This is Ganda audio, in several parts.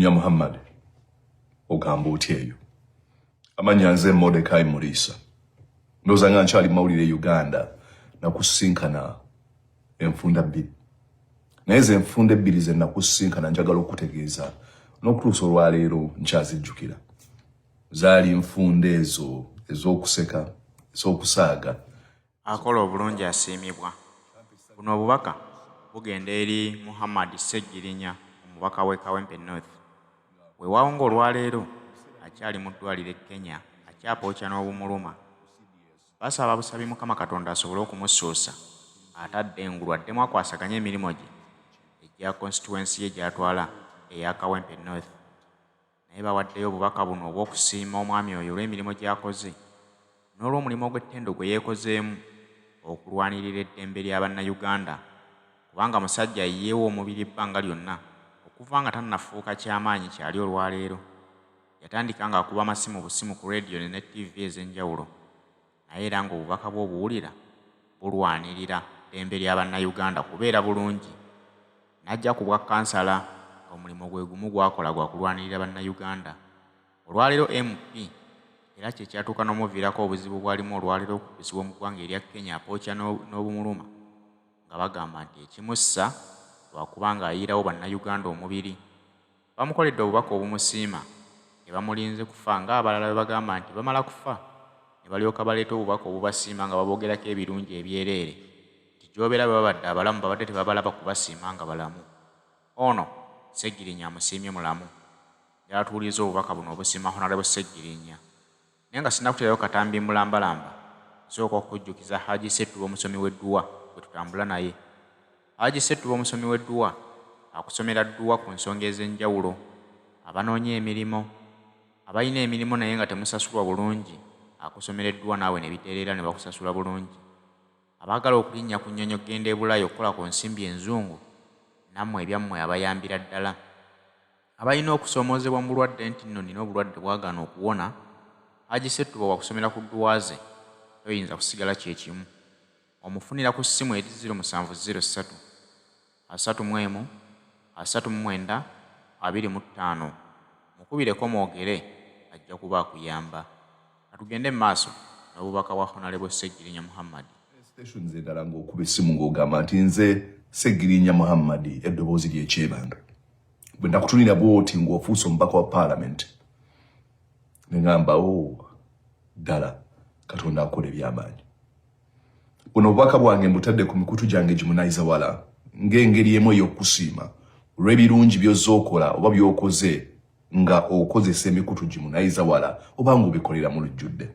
Segirinya Muhammad ogamba otyeyo amanya nze Mordecai Mulisa ndoza nga nkyali mawulire Uganda nakusinkana enfunda bbiri naye ze enfunda ebbiri ze nakusinkana njagala okutegeeza n'okutuusa olwaleero nkyazijjukira zaali enfunda ezo ez'okuseka ez'okusaaga akola obulungi asiimibwa. Buno obubaka bugenda eri Muhammad Segirinya omubaka w'e Kawempe North. Weewaawo ng'olwaleero akyali mu ddwaliro e Kenya akyapookya n'obumuluma. Basaba busabi Mukama Katonda asobole okumusuusa atadde engulu addemu akwasaganya emirimu gye egya constituency ye gy'atwala eya Kawempe North. Naye bawaddeyo obubaka buno obw'okusiima omwami oyo olw'emirimu gy'akoze n'olw'omulimu gw'ettendo gwe yeekozeemu okulwanirira eddembe ly'Abannayuganda kubanga musajja yeewa omubiri ebbanga lyonna okuva nga tannafuuka kyamaanyi kyali olwaleero. Yatandika ng'akuba amasimu busimu ku rediyo ne TV ez'enjawulo naye era ng'obubaka bw'obuwulira bulwanirira ddembe ly'Abannayuganda kubeera bulungi. N'ajja ku bwa kansala omulimu gwe gumu gwakola gwa kulwanirira Bannayuganda. Olwaleero MP era kye kyatuuka n'omuviirako obuzibu bwalimu olwaleero okukubisibwa mu ggwanga erya Kenya apookya n'obumuluma nga bagamba nti ekimussa lwakuba ng'ayiirawo Bannayuganda omubiri. Bamukoledde obubaka obumusiima ne bamulinze kufa ng'abalala bwe bagamba nti bamala kufa ne balyoka baleeta obubaka obubasiima nga baboogerako ebirungi ebyereere nti gy'obeera bwe babadde abalamu babadde tebabalaba kubasiima nga balamu. Ono Segirinya amusiimye mulamu y'atuuliza obubaka buno obusiima Honorable Segirinya. Naye nga sinakuterayo katambi mulambalamba nsooka okujjukiza Haji Settuba omusomi w'edduwa bwe tutambula naye. Haji Settuba omusomi w'edduwa akusomera dduwa ku nsonga ez'enjawulo, abanoonya emirimu, abalina emirimu naye nga temusasulwa bulungi akusomera edduwa naawe ne biteerera ne bakusasula bulungi, abaagala okulinnya ku nnyonyo genda e Bulaaya okukola ku nsimbi enzungu nammwe ebyammwe abayambira ddala, abalina okusoomoozebwa mu bulwadde nti nno nina obulwadde bwagaana okuwona. Haji Settuba wakusomera ku dduwa ze toyinza kusigala kyekimu. Omufunira ku ssimu eri 0703 31 39 25 mukubireko mwogere ajja kuba akuyamba. Atugende mu maaso n'obubaka bwa Honorable Segirinya Muhammad. Stations endala ng'okuba essimu ng'ogamba nti nze Segirinya Muhammad eddoboozi ly'ekyebanga bwe nakutunira bw'oti ng'ofuuse omubaka wa Parliament ne ngamba ddala Katonda akola eby'amaanyi. Buno obubaka bwange mbutadde ku mikutu gyange gimunaayiza wala ng'engeri emu ey'okusiima olw'ebirungi by'ozookola oba by'okoze nga okozesa emikutu gimunaayiza wala oba ng'obikolera mu lujjudde.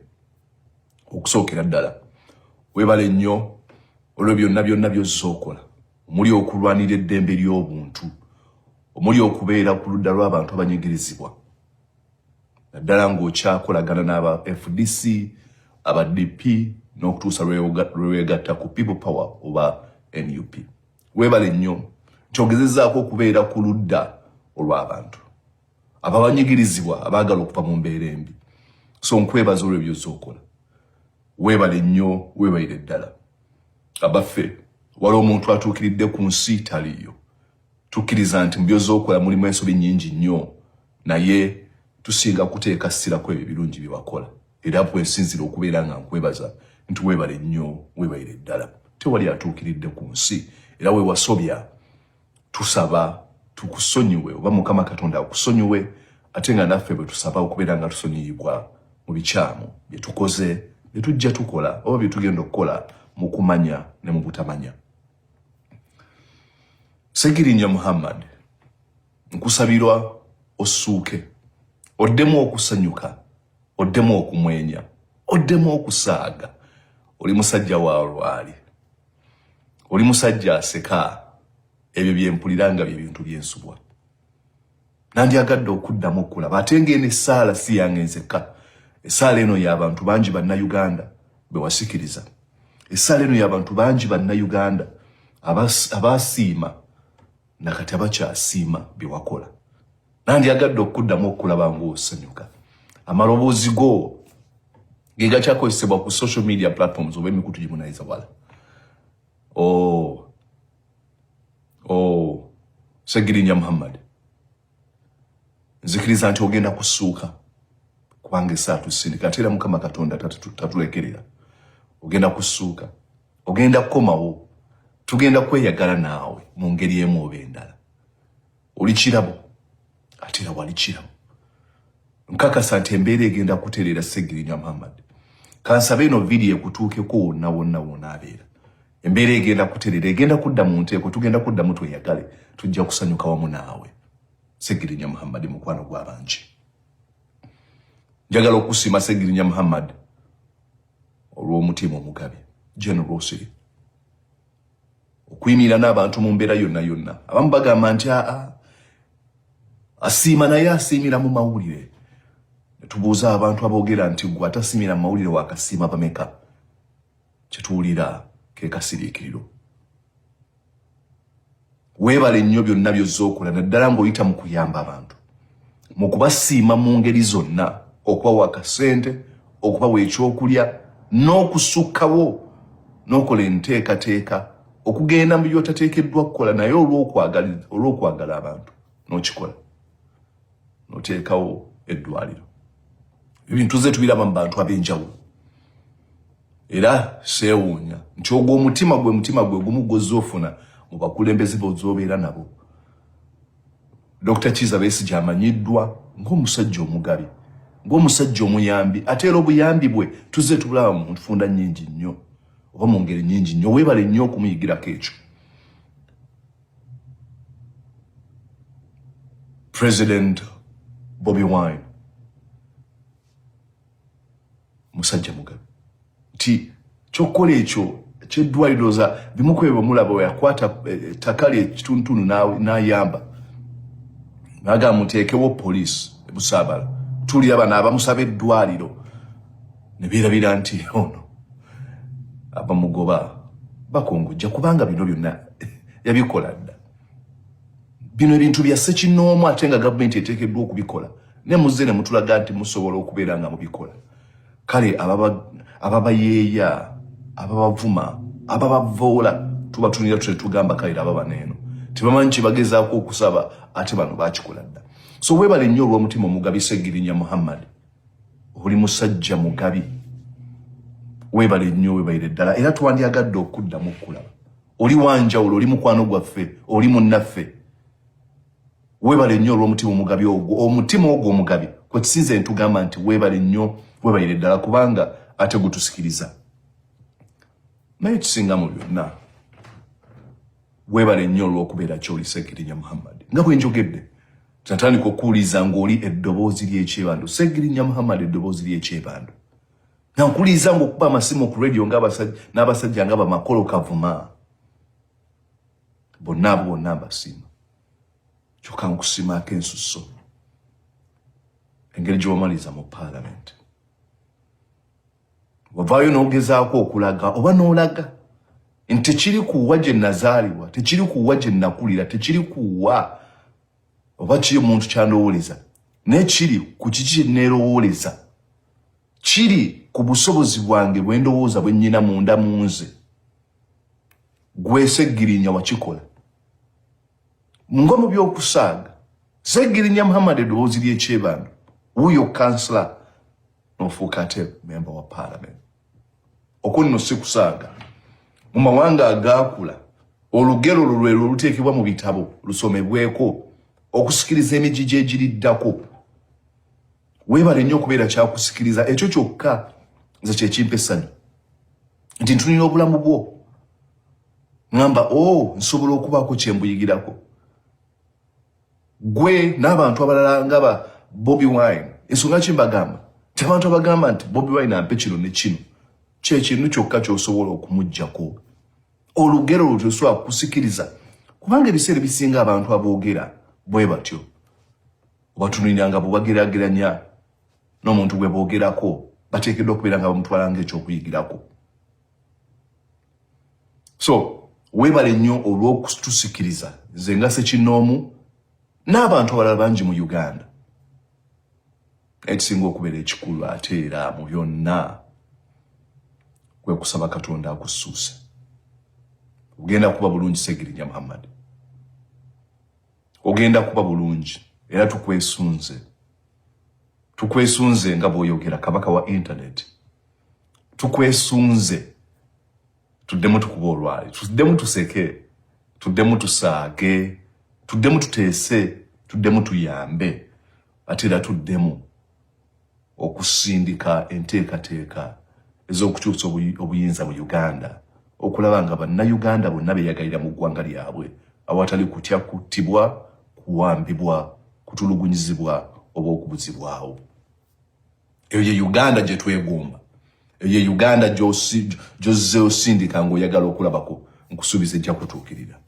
Okusookera ddala weebale nnyo olwo byonna by'ozzookola omuli okulwanira eddembe ly'obuntu, omuli okubeera ku ludda lw'abantu abanyigirizibwa naddala ng'okyakolagana n'aba FDC, aba DP n'okutuusa lwewegatta ku People Power oba NUP. Weebale nnyo kyogezezzaako okubeera ku ludda olw'abantu ababanyigirizibwa abaagala okuva mu mbeera embi. So nkwebaza olwo by'ozzookola. Weebale nnyo, weebalire ddala. Abaffe wali omuntu atuukiridde ku nsi taliyo. Tukkiriza nti mu by'ozzookola mulimu ensobi nnyingi nnyo naye tusinga kuteeka ssira ku ebyo birungi bye wakola. Era bwensinzira okubeera nga nkwebaza nti weebale nnyo, weebalire ddala. Tewali atuukiridde ku nsi era we wasobya tusaba tukusonyiwe oba Mukama Katonda akusonyiwe ate nga naffe bwe tusaba okubeera nga tusonyiyibwa mu bikyamu bye tukoze bye tujja tukola oba bye tugenda okukola mu kumanya ne mu butamanya. Segirinya Muhammad nkusabirwa osuuke oddemu okusanyuka, oddemu okumwenya, oddemu okusaaga. Oli musajja wa lwali, oli musajja aseka. Ebyo byempulira nga bye bintu byensubwa. Nandyagadde okuddamu okulaba ate ng'eno essaala si yange nzekka. Essaala eno y'abantu bangi Bannayuganda be wasikiriza. Essaala eno y'abantu bangi Bannayuganda abaasiima nakati abakyasiima bye wakola. Nandyagadde okuddamu okulaba ng'osanyuka. Amaloboozi go ge gakyakozesebwa ku social media platforms oba emikutu gimunaayiza wala. Segirinya Muhammad nzikiriza nti ogenda kusuuka kubanga esaatu sindika era Mukama Katonda tatulekerera. Ogenda kusuuka, ogenda kukomawo, tugenda kweyagala naawe mu ngeri emu oba endala. Oli kirabo ate era wali kirabo. Nkakasa nti embeera egenda kutereera Ssegirinya Muhammad. Kansabe eno vidiyo ekutuukeko wonna abeera. Embeera egenda kutereera, egenda kudda mu nteeko, tugenda kuddamu tweyagale, tujja kusanyuka wamu naawe. Ssegirinya Muhammad mukwano gw'abangi. Njagala okusiima Ssegirinya Muhammad olw'omutima omugabi, generosity. Okuyimira n'abantu mu mbeera yonna. Abamu bagamba nti asiima naye asiimira mu mawulire. Tubuuza abantu aboogera nti gwe atasiimira mu mawulire wakasiima bameka. Kyetuwulira ke kasiriikiriro. Weebale nnyo byonna by'ozza okola naddala ng'oyita mu kuyamba abantu. Mu kubasiima mu ngeri zonna, okubawa akasente, okubawa ekyokulya, n'okusukkawo, n'okola enteekateeka, okugenda mu by'otateekeddwa kukola naye olw'okwagala abantu n'okikola. N'oteekawo eddwaliro. Ebintu ze tubiraba mu bantu ab'enjawulo. Era seewuunya nti ogwo omutima gwe gumu gw'ozza ofuna mu bakulembeze b'ozoobeera nabo. Dr. Kizza Besigye amanyiddwa ng'omusajja omugabi, ng'omusajja omuyambi, ate era obuyambi bwe tuzze tubulaba mu nfunda nnyingi nnyo oba mu ngeri nnyingi nnyo. Weebale nnyo okumuyigirako ekyo. President Bobi Wine musajja mugabi. Ti kyokkola ekyo ekyeddwaliro za bimu ku ebyo mulaba we yakwata takali ekituntunu n'ayamba. Naga muteekewo poliisi ebusaabala. Tulira bano abamusaba eddwaliro ne beerabira nti ono abamugoba bakongojja kubanga bino byonna yabikola dda. Bino ebintu bya ssekinnoomu ate nga gavumenti eteekeddwa okubikola. Ne muzze ne mutulaga nti musobola okubeera nga mubikola. Kale ababayeeya, ababavuma, ababavoola tubatunira tugamba kale ababa neeno. Tebamanyi kibagezaako okusaba ate bano bakikola dda. So weebale nnyo olw'omutima omugabi Ssegirinya Muhammad. Oli musajja mugabi. Weebale nnyo, weebalire ddala era twandyagadde okuddamu okulaba. Oli wanjawulo, oli mukwano gwaffe, oli munnaffe. Weebale nnyo olw'omutima omugabi ogwo. Omutima ogwo omugabi kwe tusinze ntugamba nti weebale nnyo, weebalire ddala kubanga ate gutusikiriza. Naye kisinga mu byonna, weebale nnyo olw'okubeera ky'oli Ssegirinya Muhammad. Nga bwe njogedde, natandika okuwuliza ng'oli eddoboozi ly'ekyebandu. Ssegirinya Muhammad eddoboozi ly'ekyebandu. Nga nkuliza ng'okuba amasimu ku radio n'abasajja nga bamakolo kavuma. Bonna mbasiima. Kyokka nkusiimako ensusso. Engeri gy'omaliza mu Parliament. Wavaayo n'ogezaako okulaga oba n'olaga nti tekiri kuwa gye nazaalibwa, tekiri kuwa gye nakulira, tekiri kuwa oba kiri omuntu kyandowoleza, naye kiri ku kiki kye neerowooleza, kiri ku busobozi bwange bwe ndowooza bwe nnyina munda mu nze. Gwe Ssegirinya wakikola. Nga mu by'okusaaga, Ssegirinya Muhammad eddoboozi ly'ekyebandu, wuuyo kansula n'ofuuka ate member wa Parliament. Okwo nno si kusaaga. Mu mawanga agaakula, olugero lwe luteekebwa mu bitabo lusomebweko okusikiriza emijiji egiriddako. Weebale nnyo okubeera kyakusikiriza. Ekyo kyokka nze kye kimpa essanyu nti ntunira obulamu bwo. Ngamba nsobola okubaako kye mbuyigirako. Gwe n'abantu abalala nga ba Bobi Wine, ensonga ki mbagamba? Abantu abagamba nti Bobi Wine ampe kino ne kino, kye kintu kyokka ky'osobola okumuggyako. Olugero olwo tosobola kusikiriza kubanga ebiseera ebisinga abantu aboogera bwe batyo obatunulira nga bubageraageranya n'omuntu gwe boogerako bateekeddwa okubeera nga bamutwala ng'ekyokuyigirako. So weebale nnyo olw'okutusikiriza nze nga Ssekinnoomu n'abantu abalala bangi mu Uganda. Ekisinga okubeera ekikulu ate era mu byonna kwe kusaba Katonda akusuuse. Ogenda kuba bulungi Ssegirinya Muhammad. Ogenda kuba bulungi. era tukwesunze nga bw'oyogera kabaka wa internet. Tukwesunze tuddemu tukuba olwali, tuddemu tuseke, tuddemu tusaage, tuddemu tuteese, tuddemu tuyambe, ate era tuddemu okusindika enteekateeka ez'okukyusa obuyinza mu Uganda, okulaba nga bannayuganda bonna beeyagalira mu ggwanga lyabwe awatali kutya kuttibwa, kuwambibwa, kutulugunyizibwa oba okubuzibwawo. Eyo ye Uganda gye twegomba. Eyo ye Uganda gy'ozze osindika ng'oyagala okulabako, nkusuubiza ejja kutuukirira.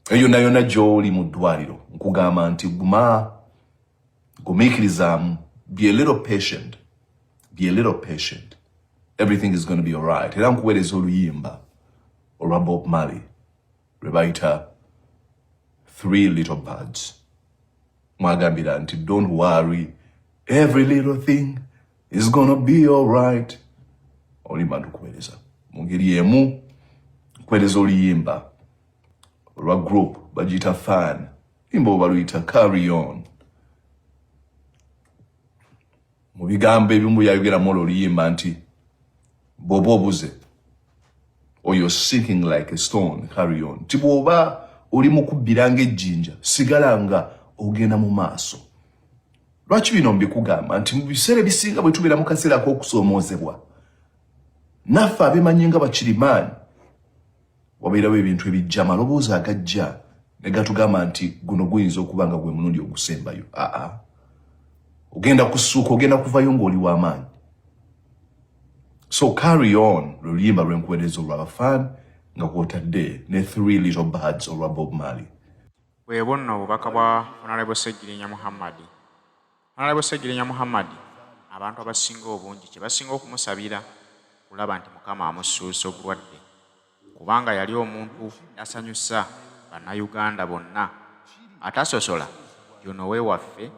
Eyo yonna gy'oli mu ddwaliro nkugamba nti gumiikirizaamu, be a little patient. Be a little patient. Everything is going to be all right. Era nkuweereza oluyimba olwa Bob Marley lwe bayita 3 Little Birds. Mwagambira nti don't worry, every little thing is going to be all right. Oluyimba ntukuweereza mu ngeri emu, nkuweereza oluyimba olwa group bagiyita Fan. Imbo baluyita Carry On. Mu bigambo ebimu yayogeramu oluyimba nti bw'oba obuze, or you're sinking like a stone, carry on. Ti bw'oba oli mu kubbira ng'ejjinja, sigala nga ogenda mu maaso. Lwaki bino mbikugamba nti mu biseera ebisinga bwe tubeera mu kaseera ak'okusoomoozebwa, naffe abeemanyi nga bakirimaanyi, wabeerawo ebintu ebijja, amaloboozi agajja ne gatugamba nti guno guyinza okuba nga gwe mulundi ogusembayo. Ogenda kussuuka, ogenda kuvayo ng'oli w'amaanyi. So carry on, luyimba lwenkuweereza olwa Fan nga kw'otadde ne 3 Little Birds olwa Bob Marley. Bwe bonna obubaka bwa Honorable Ssegirinya Muhammad. Honorable Ssegirinya Muhammad, abantu abasinga obungi kye basinga okumusabira kulaba nti Mukama amusuusa obulwadde, kubanga yali omuntu asanyusa bannayuganda bonna, atasosola yono weewaffe,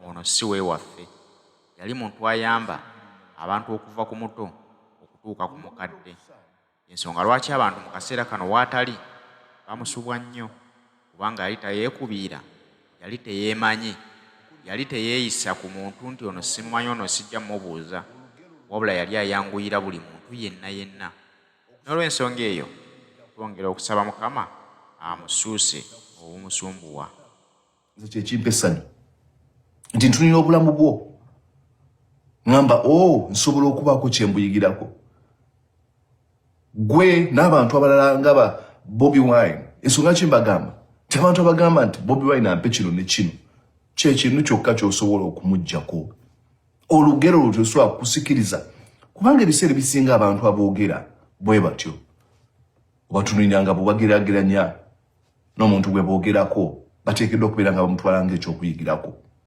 ono si weewaffe. Yali muntu ayamba abantu okuva ku muto okutuuka ku mukadde. Ensonga lwaki abantu mu kaseera kano waatali bamusubwa nnyo, kubanga yali tayeekubiira, yali teyeemanyi, yali teyeeyisa ku muntu nti ono simumanyi, ono sijja mubuuza, wabula yali ayanguyira buli muntu yenna. N'olw'ensonga eyo twongera okusaba Mukama amusuuse obumusumbuwa. Nze kyekimpa essanyu nti ntunira obulamu bwo, ngamba nsobola okubaako kye mbuyigirako. Gwe n'abantu abalala nga ba Bobi Wine, ensonga ki mbagamba nti abantu abagamba nti Bobi Wine ampe kino ne kino, kyekintu kyokka ky'osobola okumuggyako. Olugero olwo tosobola kusikiriza, kubanga ebiseera ebisinga abantu aboogera bwe batyo obatunulira nga bwe bagerageranya n'omuntu gwe boogerako, bateekeddwa okubeera nga bamutwala ng'ekyokuyigirako.